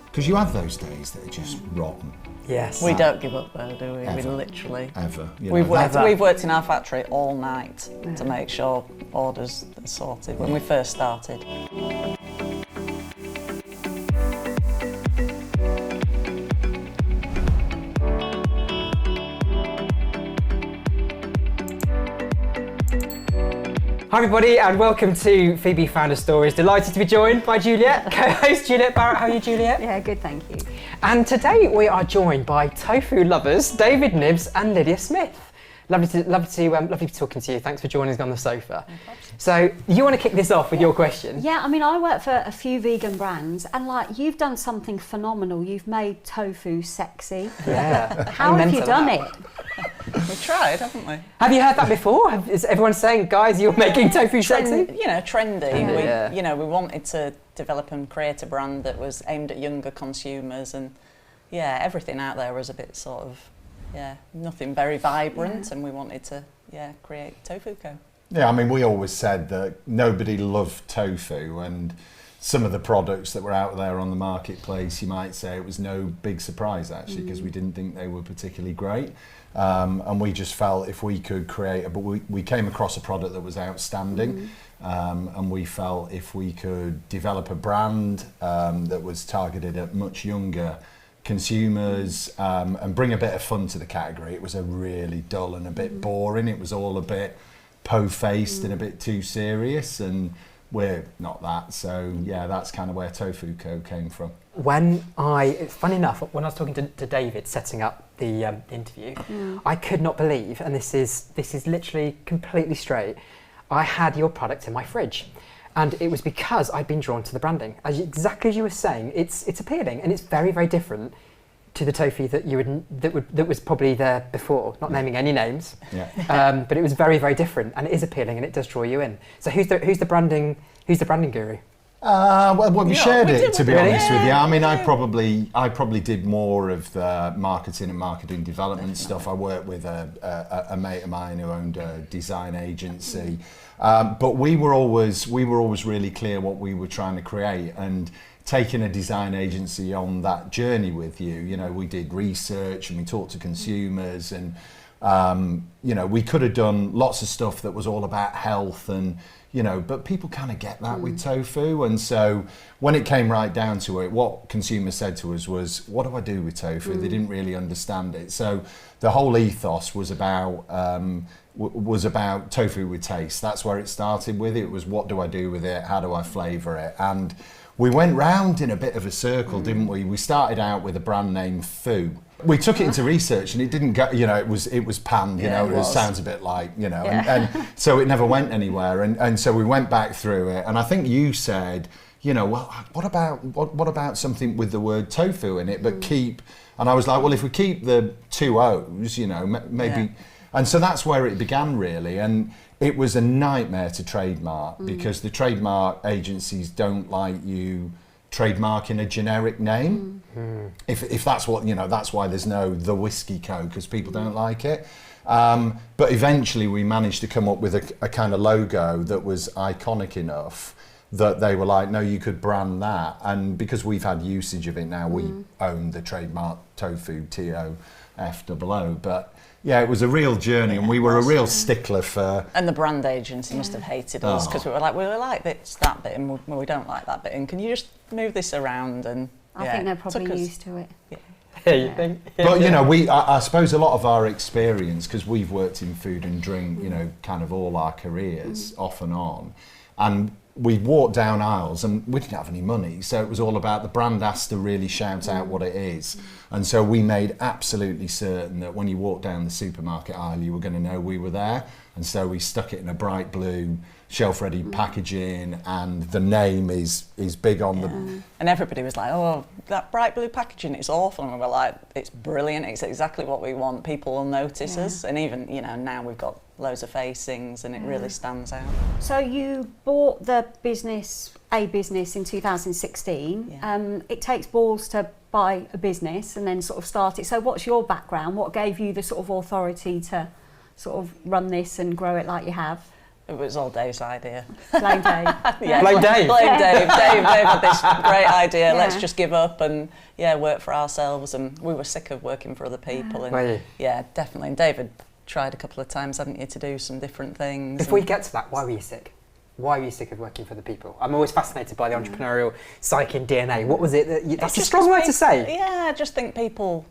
Because you have those days that are just rotten. Yes. We don't give up though, do we? Ever. We literally... Ever. You We've know, worked in our factory all night to make sure orders are sorted when we first started. Hi everybody and welcome to FEBE Founder Stories. Delighted to be joined by Juliet, co-host Juliet Barrett. How are you, Juliet? Yeah, good, thank you. And today we are joined by tofu lovers David Knibbs and Lydia Smith. Lovely to be talking to you. Thanks for joining us on the sofa. No, so you want to kick this off with your question? Yeah, I mean, I work for a few vegan brands, and like you've done something phenomenal. You've made tofu sexy. Yeah. How have you done it? We've tried, haven't we? Have you heard that before? Is everyone saying, guys, you're making tofu sexy? You know, trendy. Yeah. We wanted to develop and create a brand that was aimed at younger consumers, and yeah, everything out there was a bit sort of, nothing very vibrant, and we wanted to, create Tofu Co. Yeah, I mean, we always said that nobody loved tofu, and some of the products that were out there on the marketplace, you might say it was no big surprise actually, because we didn't think they were particularly great. And we just felt if we could create, but we came across a product that was outstanding, and we felt if we could develop a brand that was targeted at much younger consumers and bring a bit of fun to the category. It was a really dull and a bit boring. It was all a bit po-faced and a bit too serious, and we're not that. So yeah, that's kind of where Tofu Co came from. It's funny enough, when I was talking to David setting up the interview, I could not believe, and this is literally completely straight, I had your product in my fridge. And it was because I'd been drawn to the branding. Exactly as you were saying, it's appealing, and it's very, very different to the tofu that was probably there before. Not naming any names, but it was very, very different, and it is appealing, and it does draw you in. So who's the branding guru? Well, we shared it, to be honest with you. I mean, Yeah. I probably did more of the marketing and marketing development stuff. I worked with a mate of mine who owned a design agency, but we were always really clear what we were trying to create, and taking a design agency on that journey with you. You know, we did research and we talked to consumers, and we could have done lots of stuff that was all about health and. But people kind of get that with tofu, and so when it came right down to it, what consumers said to us was, what do I do with tofu? They didn't really understand it. So the whole ethos was about tofu with taste. That's where it started with. It was, what do I do with it? How do I flavour it? And we went round in a bit of a circle, didn't we? We started out with a brand name, Foo. We took it into research and it didn't go, it was panned, it sounds a bit like, and so it never went anywhere. And so we went back through it, and I think you said, well, what about something with the word tofu in it, but keep, and I was like, well, if we keep the two O's, maybe, and so that's where it began really. And it was a nightmare to trademark because the trademark agencies don't like you trademarking a generic name. If that's what, that's why there's no The Whiskey Co, because people don't like it. But eventually we managed to come up with a kind of logo that was iconic enough that they were like, no, you could brand that. And because we've had usage of it now, we own the trademark Tofu, T-O-F-O-O. But yeah, it was a real journey, and we were a real stickler for... And the brand agency must have hated us, because we were like that bit, and we don't like that bit, and can you just move this around? And I think they're probably used to it. Yeah, you think? But I suppose a lot of our experience, because we've worked in food and drink, kind of all our careers, off and on, and we walked down aisles and we didn't have any money, so it was all about the brand has to really shout out what it is. And so we made absolutely certain that when you walked down the supermarket aisle, you were going to know we were there. And so we stuck it in a bright blue, shelf-ready packaging, and the name is big on the... And everybody was like, oh, that bright blue packaging, it's awful. And we were like, it's brilliant, it's exactly what we want. People will notice us. And even, now we've got loads of facings, and it really stands out. So you bought the business in 2016. It takes balls to buy a business and then sort of start it. So what's your background? What gave you the sort of authority to sort of run this and grow it like you have? It was all Dave's idea. Blame Dave. Yeah, Blame Dave. Blame Dave. Dave had this great idea. Yeah. Let's just give up and work for ourselves. And we were sick of working for other people. And Were you? yeah, definitely. And David tried a couple of times, hadn't you, to do some different things. Before we get to that, why were you sick? Why were you sick of working for the people? I'm always fascinated by the entrepreneurial psyche and DNA. What was it that that's a strong word to say. Yeah, I just think people,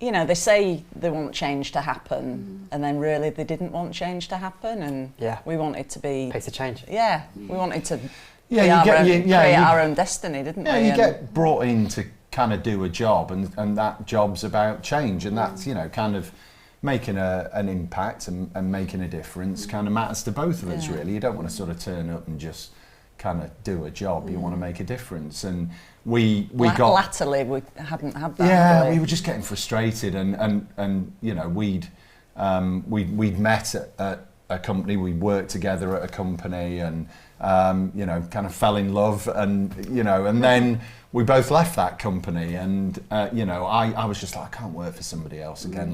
you know, they say they want change to happen, and then really they didn't want change to happen, and we wanted to be pace of change. Yeah, we wanted to create our own destiny, didn't we? Yeah, you get brought in to kind of do a job, and that job's about change, and that's, you know, kind of making an impact and making a difference kind of matters to both of us, really. You don't want to sort of turn up and just kind of do a job. You want to make a difference, and we got latterly we hadn't had that. Yeah, we were just getting frustrated, and you know, we'd met at a company, we worked together at a company, and you know, kind of fell in love, and you know, and then we both left that company, and you know, I was just like, I can't work for somebody else again.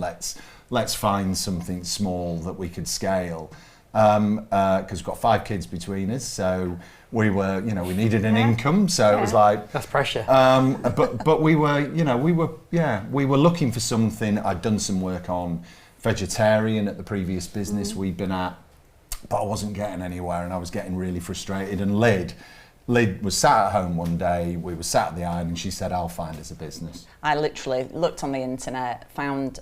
Let's find something small that we could scale, because we've got 5 kids between us, so we were, you know, we needed an income, so it was like that's pressure. But we were, you know, we were looking for something. I'd done some work on vegetarian at the previous business we'd been at, but I wasn't getting anywhere, and I was getting really frustrated. And Lyd was sat at home one day, we were sat at the iron, and she said, I'll find us a business. I literally looked on the internet, found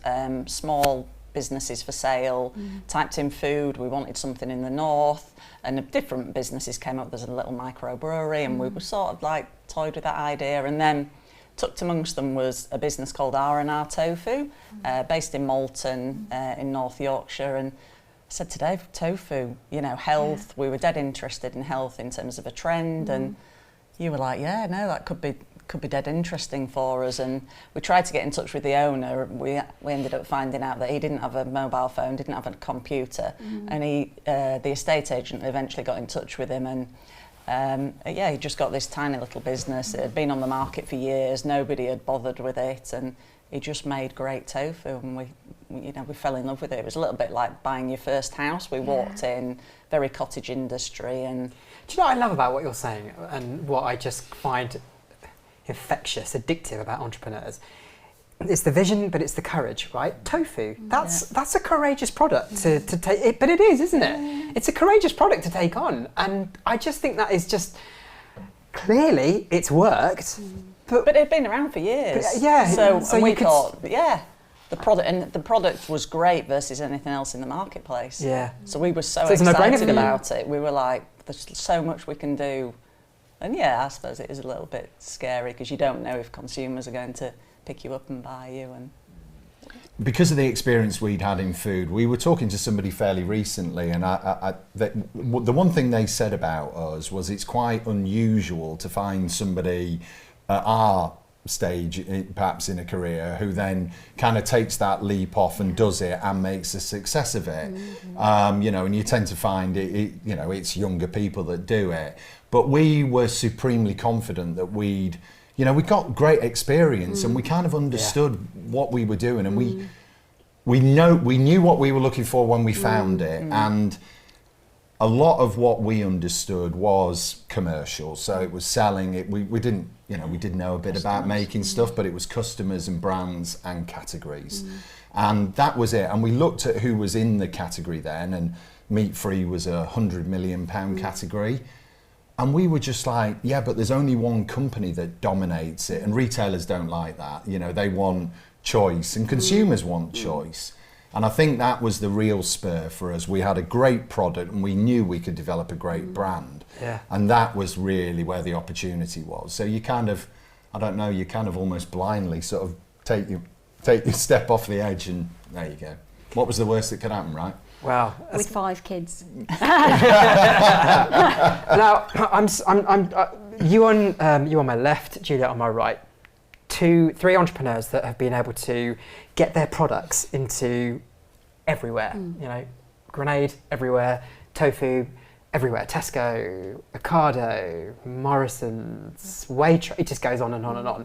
small businesses for sale, typed in food, we wanted something in the north, and different businesses came up. There's a little microbrewery, and we were sort of like toyed with that idea, and then tucked amongst them was a business called R&R Tofu, based in Malton in North Yorkshire, and I said to Dave, tofu, you know, health, we were dead interested in health in terms of a trend, and you were like, yeah, no, that could be dead interesting for us. And we tried to get in touch with the owner. We ended up finding out that he didn't have a mobile phone, didn't have a computer, and the estate agent eventually got in touch with him, and he just got this tiny little business. It had been on the market for years, nobody had bothered with it, and he just made great tofu, and we fell in love with it. It was a little bit like buying your first house. We walked in, very cottage industry, and do you know what I love about what you're saying, and what I just find infectious, addictive about entrepreneurs? It's the vision, but it's the courage, right? Tofu, that's a courageous product to take, it, but it is, isn't it? It's a courageous product to take on, and I just think that is just, clearly it's worked, but it had been around for years. So we thought, the product was great versus anything else in the marketplace. Yeah. So we were so it's a no-brainer excited for you. about it. We were like, there's so much we can do. And I suppose it is a little bit scary because you don't know if consumers are going to pick you up and buy you. And because of the experience we'd had in food, we were talking to somebody fairly recently, and the one thing they said about us was it's quite unusual to find somebody at our stage, perhaps in a career, who then kind of takes that leap off and does it and makes a success of it. You know, and you tend to find you know, it's younger people that do it. But we were supremely confident that we got great experience, and we kind of understood what we were doing, and we knew what we were looking for when we found it, and a lot of what we understood was commercial. So it was selling it. We didn't, you know, we did know a bit about making stuff, but it was customers and brands and categories, and that was it. And we looked at who was in the category then, and meat-free was a £100 million category. And we were just like, yeah, but there's only one company that dominates it, and retailers don't like that. You know, they want choice, and consumers want choice. And I think that was the real spur for us. We had a great product, and we knew we could develop a great brand. Yeah. And that was really where the opportunity was. So you kind of, I don't know, you kind of almost blindly sort of take your step off the edge, and there you go. What was the worst that could happen, right? Wow. With 5 kids. Now, you on my left, Julia on my right. 3 entrepreneurs that have been able to get their products into everywhere. You know, Grenade everywhere, Tofu everywhere, Tesco, Ocado, Morrison's, Waitrose. It just goes on and on and on.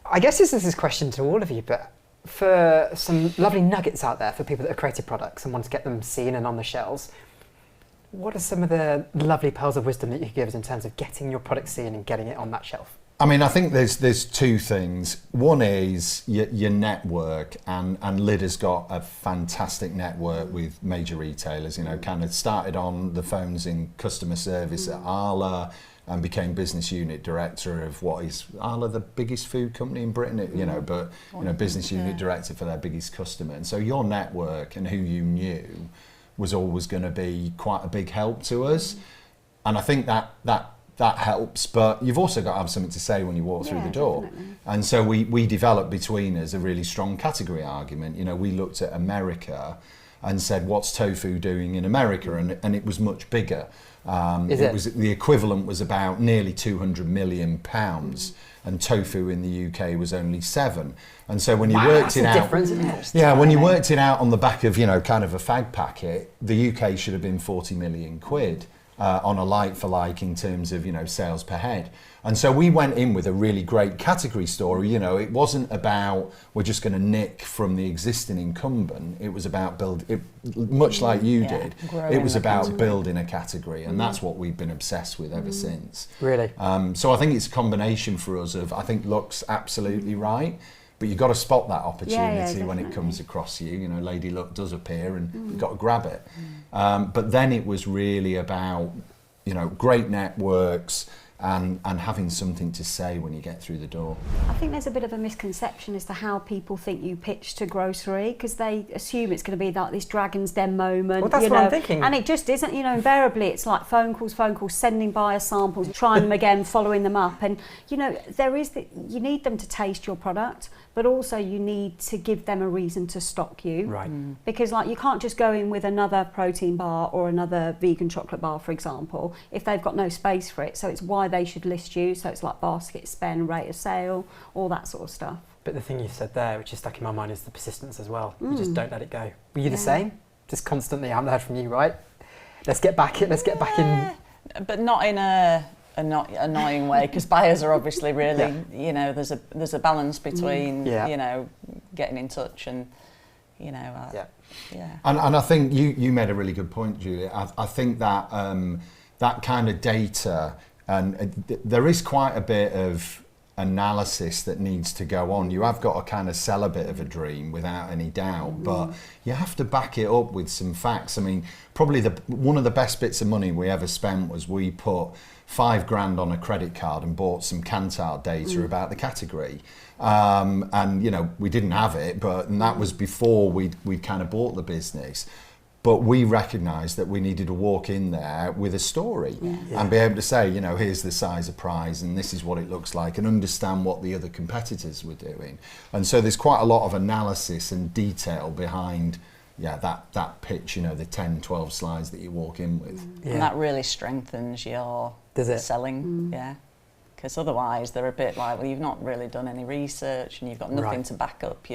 I guess this is a question to all of you, but for some lovely nuggets out there for people that have created products and want to get them seen and on the shelves, What are some of the lovely pearls of wisdom that you could give us in terms of getting your product seen and getting it on that shelf? I mean, I think there's two things. One is your network, and Lydia's got a fantastic network with major retailers. You know, kind of started on the phones in customer service at Arla, and became business unit director of what is Arla, the biggest food company in Britain. You know, but you know, business unit director for their biggest customer. And so your network and who you knew was always going to be quite a big help to us. And I think that helps, but you've also got to have something to say when you walk through the door. Definitely. And so we developed between us a really strong category argument. You know, we looked at America and said, what's tofu doing in America? And it was much bigger. The equivalent was about nearly £200 million, and tofu in the UK was only 7. And so when you worked it out, when you worked it out on the back of, you know, kind of a fag packet, the UK should have been 40 million quid. On a like for like in terms of, you know, sales per head. And so we went in with a really great category story. You know, it wasn't about we're just going to nick from the existing incumbent. It was about much like you did. It was about building a category, and that's what we've been obsessed with ever since. Really? So I think it's a combination for us of, I think Luck's absolutely right, but you've got to spot that opportunity when it comes across you. You know, Lady Luck does appear, and you've got to grab it. But then it was really about, you know, great networks and having something to say when you get through the door. I think there's a bit of a misconception as to how people think you pitch to grocery, because they assume it's going to be like this Dragon's Den moment. Well, that's what I'm thinking. And it just isn't. You know, invariably it's like phone calls, sending buyer samples, trying them again, following them up. And, you know, you need them to taste your product, but also you need to give them a reason to stock you. Right. Because, like, you can't just go in with another protein bar or another vegan chocolate bar, for example, if they've got no space for it. So it's why they should list you. So it's like basket spend, rate of sale, all that sort of stuff. But the thing you said there, which is stuck in my mind, is the persistence as well. You just don't let it go. Were you the same? Just constantly, I haven't heard from you, right? Let's get back in. But not in a not annoying way, because buyers are obviously really, you know, there's a balance between, you know, getting in touch and, you know, And I think you made a really good point, Julia. I think that that kind of data, and there is quite a bit of analysis that needs to go on. You have got to kind of sell a bit of a dream without any doubt, but you have to back it up with some facts. I mean, probably one of the best bits of money we ever spent was we put $5,000 on a credit card and bought some Kantar data about the category. And, you know, we didn't have it, and that was before we kind of bought the business. But we recognised that we needed to walk in there with a story and be able to say, you know, here's the size of prize and this is what it looks like, and understand what the other competitors were doing. And so there's quite a lot of analysis and detail behind that pitch, you know, the 10, 12 slides that you walk in with. And that really strengthens your selling, because otherwise they're a bit like, well, you've not really done any research and you've got nothing to back up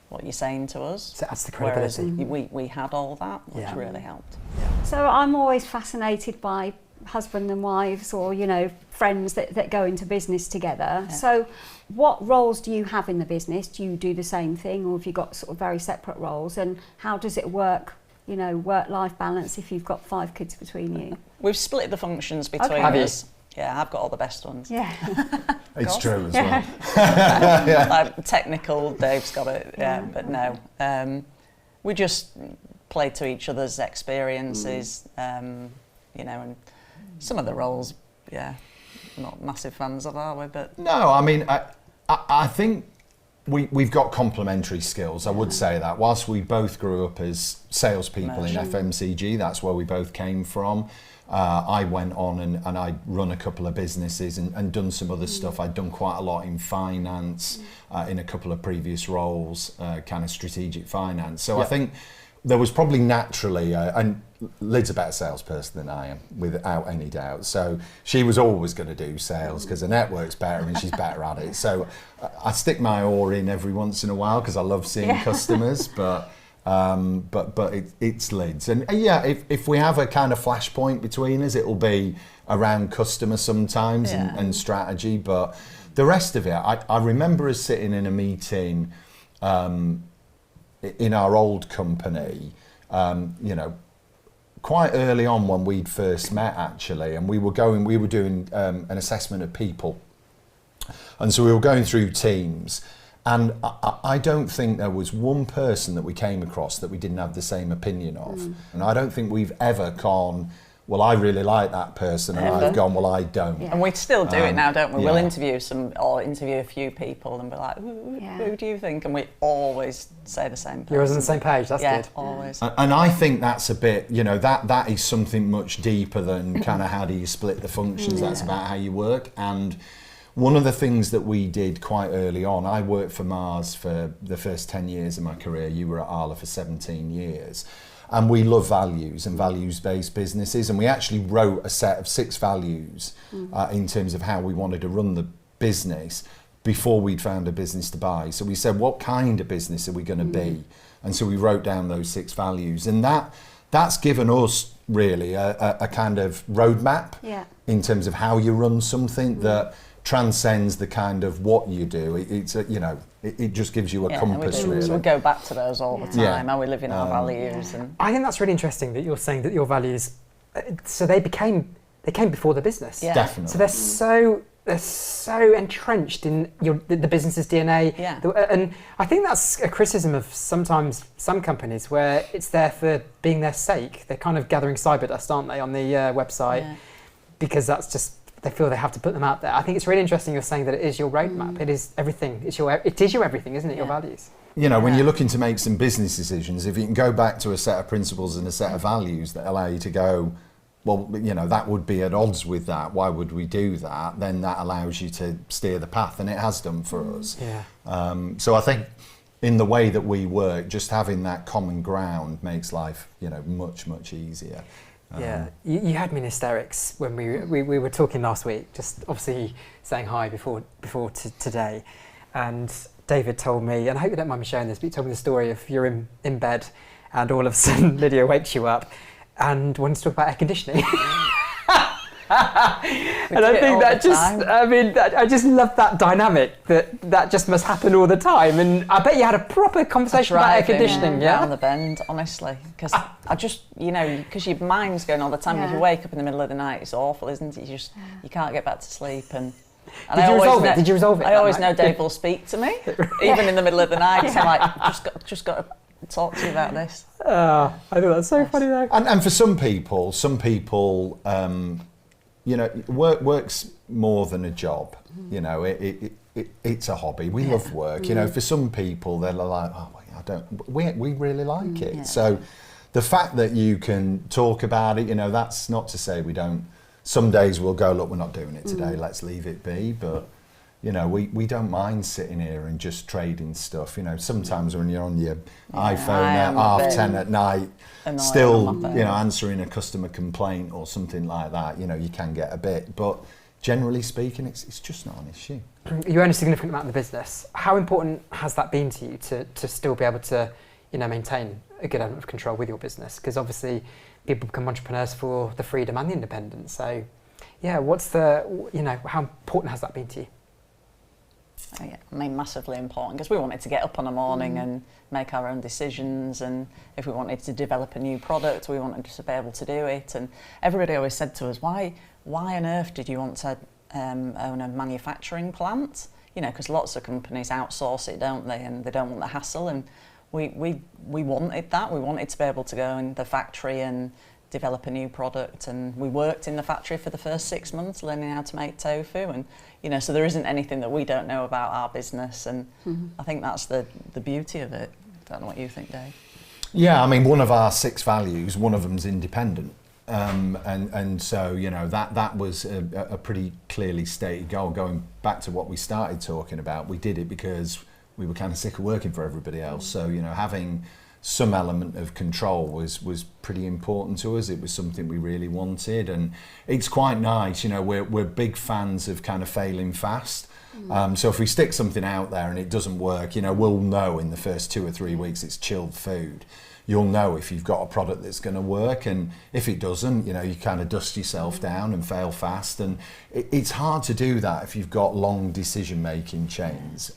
what you're saying to us. So that's the credibility. Whereas we had all that, which really helped. So I'm always fascinated by husband and wives, or, you know, friends that go into business together. So what roles do you have in the business? Do you do the same thing, or have you got sort of very separate roles? And how does it work, you know, work-life balance if you've got 5 kids between you? We've split the functions between us. Yeah, I've got all the best ones. Yeah. It's true as well. Like, technical, Dave's got it, but no. We just play to each other's experiences, you know, and some of the roles, not massive fans of, are we? But no, I mean, I think we've got complementary skills, I would say that. Whilst we both grew up as salespeople in FMCG, that's where we both came from. I went on and I'd run a couple of businesses and done some other stuff. I'd done quite a lot in finance, in a couple of previous roles, kind of strategic finance. So I think there was probably naturally, and Lid's a better salesperson than I am, without any doubt. So she was always going to do sales because her network's better and she's better at it. So I stick my oar in every once in a while because I love seeing customers, but it's Lid's. And if we have a kind of flashpoint between us, it'll be around customer sometimes and strategy. But the rest of it, I remember us sitting in a meeting in our old company, you know, quite early on when we'd first met actually, and we were doing an assessment of people. And so we were going through teams, and I don't think there was one person that we came across that we didn't have the same opinion of. And I don't think we've ever gone, well, I really like that person, and I've gone, well, I don't. And we still do it now, don't we? Yeah. We'll interview a few people and be like, who do you think? And we always say the same person. You're always on the same page, that's good. Always. And I think that's a bit, that is something much deeper than kind of how do you split the functions. That's about how you work. And one of the things that we did quite early on, I worked for Mars for the first 10 years of my career. You were at Arla for 17 years. And we love values and values-based businesses. And we actually wrote a set of 6 values in terms of how we wanted to run the business before we'd found a business to buy. So we said, what kind of business are we going to be? And so we wrote down those 6 values. And that's given us really a kind of roadmap in terms of how you run something that transcends the kind of what you do. It just gives you a compass, really. So we go back to those all the time, how we live in our values. And I think that's really interesting that you're saying that your values, so they came before the business. Yeah. Definitely. So they're so entrenched in the business's DNA. Yeah. And I think that's a criticism of sometimes some companies where it's there for being their sake. They're kind of gathering cyber dust, aren't they, on the website, because that's just, they feel they have to put them out there. I think it's really interesting you're saying that it is your roadmap. It is everything. It is your everything, isn't it? Your values. When you're looking to make some business decisions, if you can go back to a set of principles and a set of values that allow you to go, well, that would be at odds with that. Why would we do that? Then that allows you to steer the path, and it has done for us. Yeah. So I think in the way that we work, just having that common ground makes life, much, much easier. Yeah, you had me in hysterics when we were talking last week, just obviously saying hi before today. And David told me, and I hope you don't mind me sharing this, but he told me the story of you're in bed and all of a sudden Lydia wakes you up and wants to talk about air conditioning. And I think I just love that dynamic, that just must happen all the time. And I bet you had a proper conversation about air conditioning, yeah? On the bend, honestly. Because I just, because your mind's going all the time. If you wake up in the middle of the night, it's awful, isn't it? You can't get back to sleep. And Did you resolve it? I always know Dave will speak to me, even in the middle of the night. So I'm like, just got to talk to you about this. I think that's so funny though. And for some people, work's more than a job. It's a hobby. We love work. For some people, they're like, we really like it. So the fact that you can talk about it, that's not to say we don't. Some days we'll go, look, we're not doing it today. Let's leave it be. But we don't mind sitting here and just trading stuff. Sometimes when you're on your iPhone at 10:30 at night, still, answering a customer complaint or something like that, you can get a bit. But generally speaking, it's just not an issue. You earn a significant amount in the business. How important has that been to you to still be able to, maintain a good element of control with your business? Because obviously people become entrepreneurs for the freedom and the independence. So, how important has that been to you? Massively important, because we wanted to get up on a morning and make our own decisions, and if we wanted to develop a new product, we wanted to be able to do it. And everybody always said to us, why on earth did you want to own a manufacturing plant? Because lots of companies outsource it, don't they, and they don't want the hassle. And we wanted that. We wanted to be able to go in the factory and develop a new product, and we worked in the factory for the first 6 months learning how to make tofu, and so there isn't anything that we don't know about our business, and I think that's the beauty of it. I don't know what you think, Dave. Yeah, one of our 6 values, one of them's independent, and so that was a pretty clearly stated goal. Going back to what we started talking about, we did it because we were kind of sick of working for everybody else. So having some element of control was pretty important to us. It was something we really wanted, and it's quite nice. We're big fans of kind of failing fast. So if we stick something out there and it doesn't work, we'll know in the first 2 or 3 weeks it's chilled food. You'll know if you've got a product that's going to work, and if it doesn't, you kind of dust yourself down and fail fast. And it's hard to do that if you've got long decision-making chains.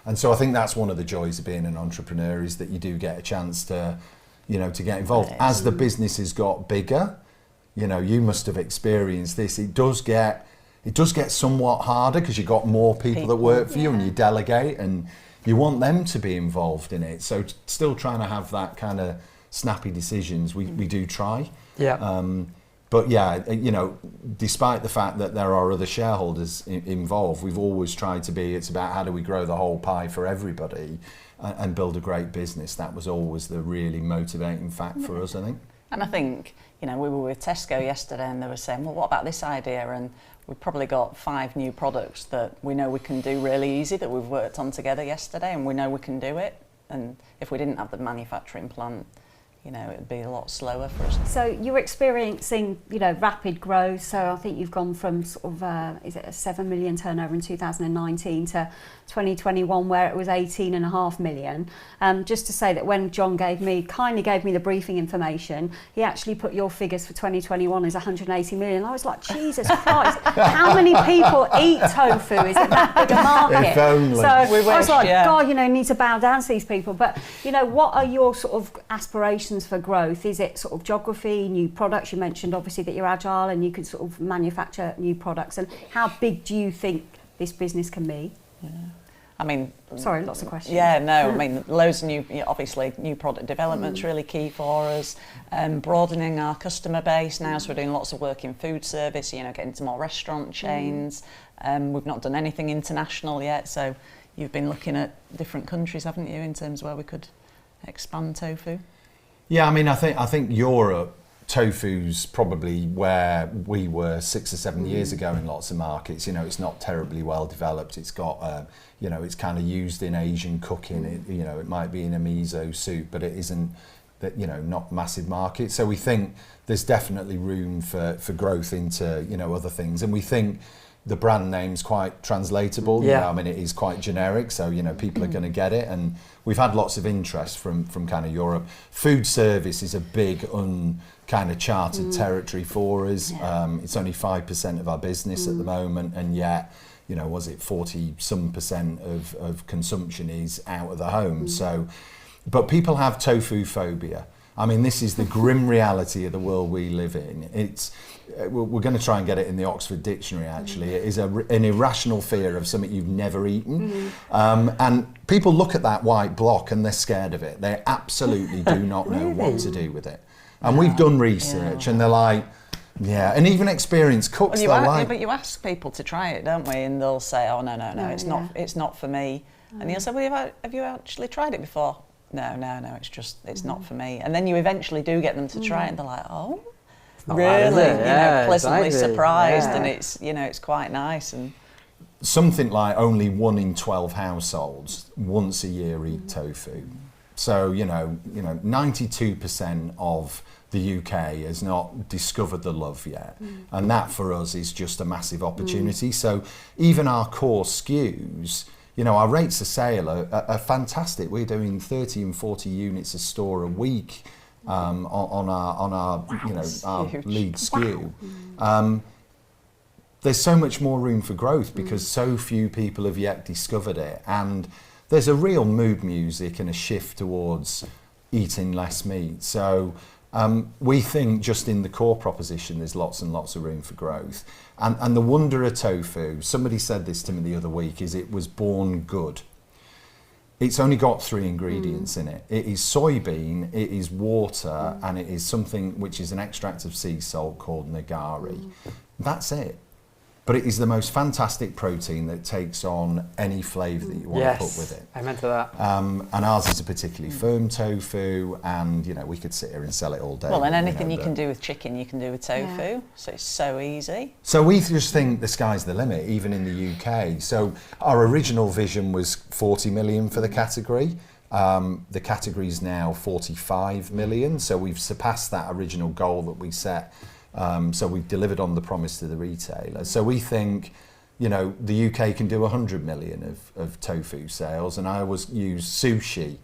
And so I think that's one of the joys of being an entrepreneur, is that you do get a chance to, you know, to get involved. As the business has got bigger, you know, you must have experienced this. It does get somewhat harder because you've got more people that work for you, and you delegate, and you want them to be involved in it. So still trying to have that kind of snappy decisions, we do try. Yeah. But yeah, you know, despite the fact that there are other shareholders involved, we've always tried to be, it's about how do we grow the whole pie for everybody and build a great business. That was always the really motivating fact for us, I think. And I think, you know, we were with Tesco yesterday and they were saying, well, what about this idea? And we've probably got 5 new products that we know we can do really easy, that we've worked on together yesterday, and we know we can do it. And if we didn't have the manufacturing plant, you know, it'd be a lot slower for us. So you're experiencing, you know, rapid growth. So I think you've gone from sort of, is it a 7 million turnover in 2019 to 2021 where it was 18.5 million. Just to say that when John kindly gave me the briefing information, he actually put your figures for 2021 as 180 million. I was like, Jesus Christ, how many people eat tofu? Is it that big a market? If only. So I was like, God, you know, you need to bow down to these people. But, you know, what are your sort of aspirations for growth? Is it sort of geography, new products? You mentioned obviously that you're agile and you could sort of manufacture new products. And how big do you think this business can be? Yeah. I mean, sorry, lots of questions. Yeah, no, I mean, loads of obviously new product development's really key for us. Broadening our customer base now, so we're doing lots of work in food service, you know, getting to more restaurant chains. We've not done anything international yet, so you've been looking at different countries, haven't you, in terms of where we could expand tofu? Yeah, I mean, I think Europe, tofu's probably where we were 6 or 7 years ago in lots of markets. You know, it's not terribly well developed. It's got, you know, it's kind of used in Asian cooking. It, you know, it might be in a miso soup, but it isn't, that, you know, not massive market. So we think there's definitely room for growth into, you know, other things. And we think the brand name's quite translatable. Yeah. You know, I mean, it is quite generic, so, you know, people are going to get it. And we've had lots of interest from kind of Europe. Food service is a big kind of charted territory for us. It's only 5% of our business at the moment, and yet, you know, was it 40-some% of consumption is out of the home. So, but people have tofu phobia. I mean, this is the grim reality of the world we live in. It's we're going to try and get it in the Oxford Dictionary, actually. It is an irrational fear of something you've never eaten. And people look at that white block and they're scared of it. They absolutely do not know what to do with it. And we've done research and they're like, yeah, and even experienced cooks, well, but you ask people to try it, don't we? And they'll say, oh, no, it's not for me. And you'll say, well, have you actually tried it before? No, it's not for me. And then you eventually do get them to try it and they're like, oh, really? You know, pleasantly surprised, and it's, you know, it's quite nice. And something like only 1 in 12 households once a year eat tofu. So, you know, 92% of the UK has not discovered the love yet. And that for us is just a massive opportunity. So even our core SKUs, you know, our rates of sale are fantastic. We're doing 30 and 40 units a store a week on our you know, our lead SKU. There's so much more room for growth because so few people have yet discovered it, and there's a real mood music and a shift towards eating less meat. So we think just in the core proposition there's lots and lots of room for growth. And the wonder of tofu, somebody said this to me the other week, is it was born good. It's only got 3 ingredients in it. It is soybean, it is water, and it is something which is an extract of sea salt called nagari. That's it. But it is the most fantastic protein that takes on any flavour that you want to put with it. Amen to that. And ours is a particularly firm tofu, and, you know, we could sit here and sell it all day. Well, and anything you can do with chicken, you can do with tofu. Yeah. So it's so easy. So we just think the sky's the limit, even in the UK. So our original vision was 40 million for the category. The category is now 45 million. So we've surpassed that original goal that we set. So we've delivered on the promise to the retailer. So we think, you know, the UK can do 100 million of tofu sales, and I always use sushi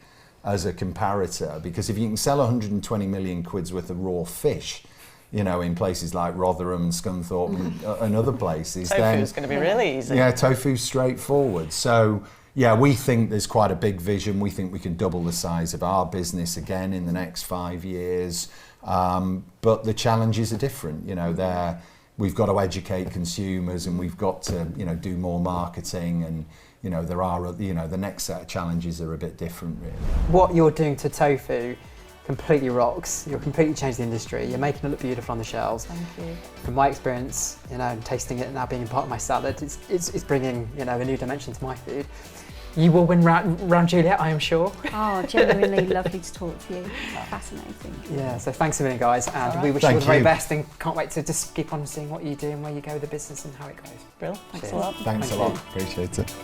as a comparator, because if you can sell 120 million quid's worth of raw fish, you know, in places like Rotherham, Scunthorpe and other places, Tofu's going to be really easy. Yeah, tofu's straightforward. So, yeah, we think there's quite a big vision. We think we can double the size of our business again in the next 5 years. But the challenges are different. You know, we've got to educate consumers, and we've got to, you know, do more marketing, and you know, the next set of challenges are a bit different, really. What you're doing to tofu completely rocks. You're completely changed the industry. You're making it look beautiful on the shelves. Thank you. From my experience, you know, tasting it and now being part of my salad, it's bringing, you know, a new dimension to my food. You will win round Juliet, I am sure. Oh, genuinely lovely to talk to you. Fascinating. Yeah, so thanks a million, guys, and we wish you all the very best, and can't wait to just keep on seeing what you do and where you go with the business and how it goes. Brilliant. Thanks Cheers. a lot. Thanks a lot. Appreciate it.